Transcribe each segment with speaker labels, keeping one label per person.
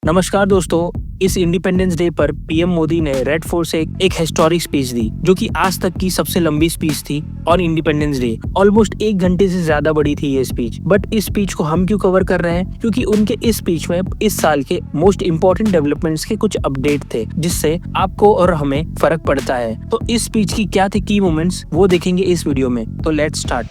Speaker 1: नमस्कार दोस्तों, इस इंडिपेंडेंस डे पर पीएम मोदी ने रेड फोर्ट से एक हिस्टोरिक स्पीच दी, जो कि आज तक की सबसे लंबी स्पीच थी और इंडिपेंडेंस डे ऑलमोस्ट 1 घंटे से ज्यादा बड़ी थी ये स्पीच। बट इस स्पीच को हम क्यों कवर कर रहे हैं? क्योंकि उनके इस स्पीच में इस साल के मोस्ट इम्पोर्टेंट डेवलपमेंट्स के कुछ अपडेट थे, जिससे आपको और हमें फर्क पड़ता है। तो इस स्पीच की क्या थे की मोमेंट्स, वो देखेंगे इस वीडियो में। तो लेट्स स्टार्ट।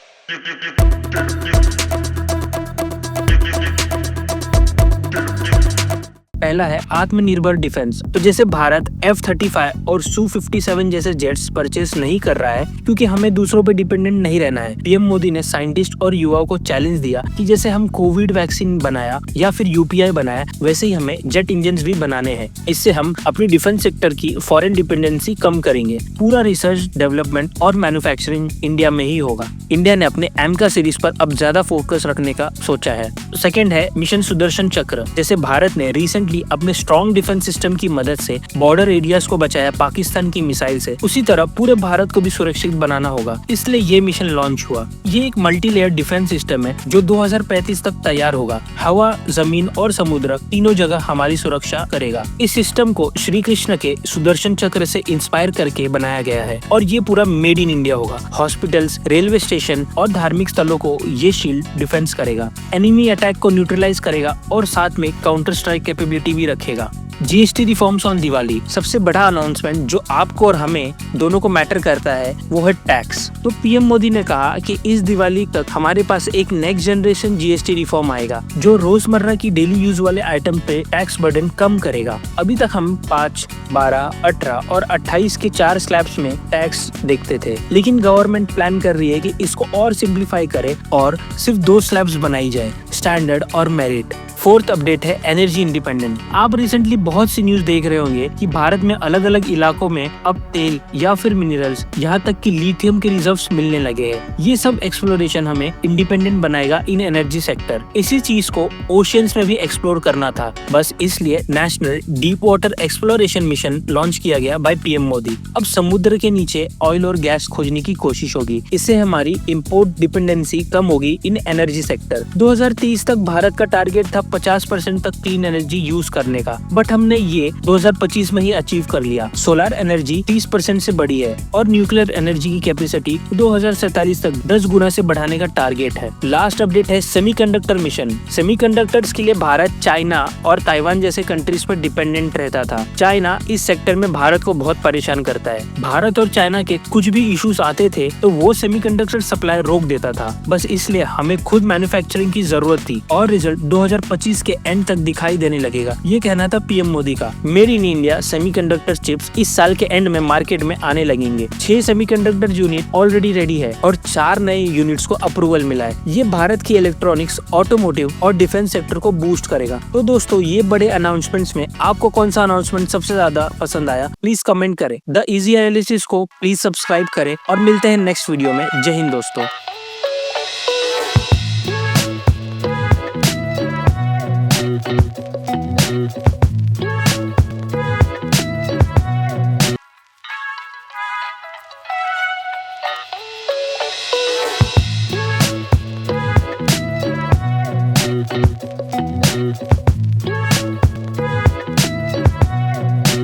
Speaker 1: पहला है आत्मनिर्भर डिफेंस। तो जैसे भारत F-35 और Su-57 जैसे जेट्स परचेस नहीं कर रहा है क्योंकि हमें दूसरों पे डिपेंडेंट नहीं रहना है। पीएम मोदी ने साइंटिस्ट और युवाओं को चैलेंज दिया कि जैसे हम कोविड वैक्सीन बनाया या फिर UPI बनाया, वैसे ही हमें जेट इंजन भी बनाने हैं। इससे हम अपनी डिफेंस सेक्टर की फॉरेन डिपेंडेंसी कम करेंगे। पूरा रिसर्च, डेवलपमेंट और मैन्युफैक्चरिंग इंडिया में ही होगा। इंडिया ने अपने AMCA सीरीज पर अब ज्यादा फोकस रखने का सोचा है। सेकेंड है मिशन सुदर्शन चक्र। जैसे भारत ने रिसेंटली अपने स्ट्रॉन्ग डिफेंस सिस्टम की मदद से बॉर्डर एरियाज को बचाया पाकिस्तान की मिसाइल से, उसी तरह पूरे भारत को भी सुरक्षित बनाना होगा, इसलिए ये मिशन लॉन्च हुआ। ये एक मल्टी लेयर डिफेंस सिस्टम है जो 2035 तक तैयार होगा। हवा, जमीन और समुद्र तीनों जगह हमारी सुरक्षा करेगा। इस सिस्टम को श्री कृष्ण के सुदर्शन चक्र से इंस्पायर करके बनाया गया है और ये पूरा मेड इन इंडिया होगा। हॉस्पिटल्स, रेलवे स्टेशन और धार्मिक स्थलों को ये शील्ड डिफेंस करेगा, एनिमी अटैक को न्यूट्रलाइज करेगा और साथ में काउंटर स्ट्राइक कैपेबिलिटी भी रखेगा। GST reforms on Diwali. सबसे बड़ा अनाउंसमेंट जो आपको और हमें दोनों को मैटर करता है वो है टैक्स। तो पीएम मोदी ने कहा कि इस दिवाली तक हमारे पास एक नेक्स्ट जनरेशन GST रिफॉर्म आएगा जो रोजमर्रा की डेली यूज वाले आइटम पे टैक्स बर्डन कम करेगा। अभी तक हम 5, 12, 18 और 28 के 4 स्लैब्स में टैक्स देखते थे, लेकिन गवर्नमेंट प्लान कर रही है कि इसको और सिंप्लीफाई करे और सिर्फ 2 स्लैब्स बनाई जाए, स्टैंडर्ड और मेरिट। फोर्थ अपडेट है एनर्जी इंडिपेंडेंट। आप रिसेंटली बहुत सी न्यूज देख रहे होंगे कि भारत में अलग अलग इलाकों में अब तेल या फिर मिनरल्स, यहाँ तक कि लिथियम के रिजर्व्स मिलने लगे हैं। ये सब एक्सप्लोरेशन हमें इंडिपेंडेंट बनाएगा इन एनर्जी सेक्टर। इसी चीज को ओशियंस में भी एक्सप्लोर करना था, बस इसलिए national deep water exploration mission launch किया गया बाय पीएम मोदी। अब समुद्र के नीचे ऑयल और गैस खोजने की कोशिश होगी। इससे हमारी इम्पोर्ट डिपेंडेंसी कम होगी इन एनर्जी सेक्टर। 2030 तक भारत का टारगेट था 50% तक क्लीन एनर्जी यूज करने का, बट हमने ये 2025 में ही अचीव कर लिया। सोलर एनर्जी 30% से बढ़ी है और न्यूक्लियर एनर्जी की कैपेसिटी 2047 तक 10 गुना से बढ़ाने का टारगेट है। लास्ट अपडेट है सेमीकंडक्टर मिशन। सेमीकंडक्टर्स के लिए भारत, चाइना और ताइवान जैसे कंट्रीज पर डिपेंडेंट रहता था। चाइना इस सेक्टर में भारत को बहुत परेशान करता है। भारत और चाइना के कुछ भी इश्यूज आते थे तो वो सेमीकंडक्टर सप्लाई रोक देता था। बस इसलिए हमें खुद मैन्युफैक्चरिंग की जरूरत थी और रिजल्ट 2025 के एंड तक दिखाई देने लगेगा। ये कहना था पीएम मोदी का। Made in India semiconductor chips इस साल के एंड में मार्केट में आने लगेंगे। 6 सेमीकंडक्टर यूनिट ऑलरेडी रेडी है और 4 नए यूनिट्स को अप्रूवल मिला है। ये भारत की इलेक्ट्रॉनिक्स, ऑटोमोटिव और डिफेंस सेक्टर को बूस्ट करेगा। तो दोस्तों, ये बड़े अनाउंसमेंट्स में आपको कौन सा अनाउंसमेंट सबसे ज्यादा पसंद आया, प्लीज कमेंट करें। द इजी एनालिसिस को प्लीज सब्सक्राइब करें और मिलते हैं नेक्स्ट वीडियो में। जय हिंद दोस्तों।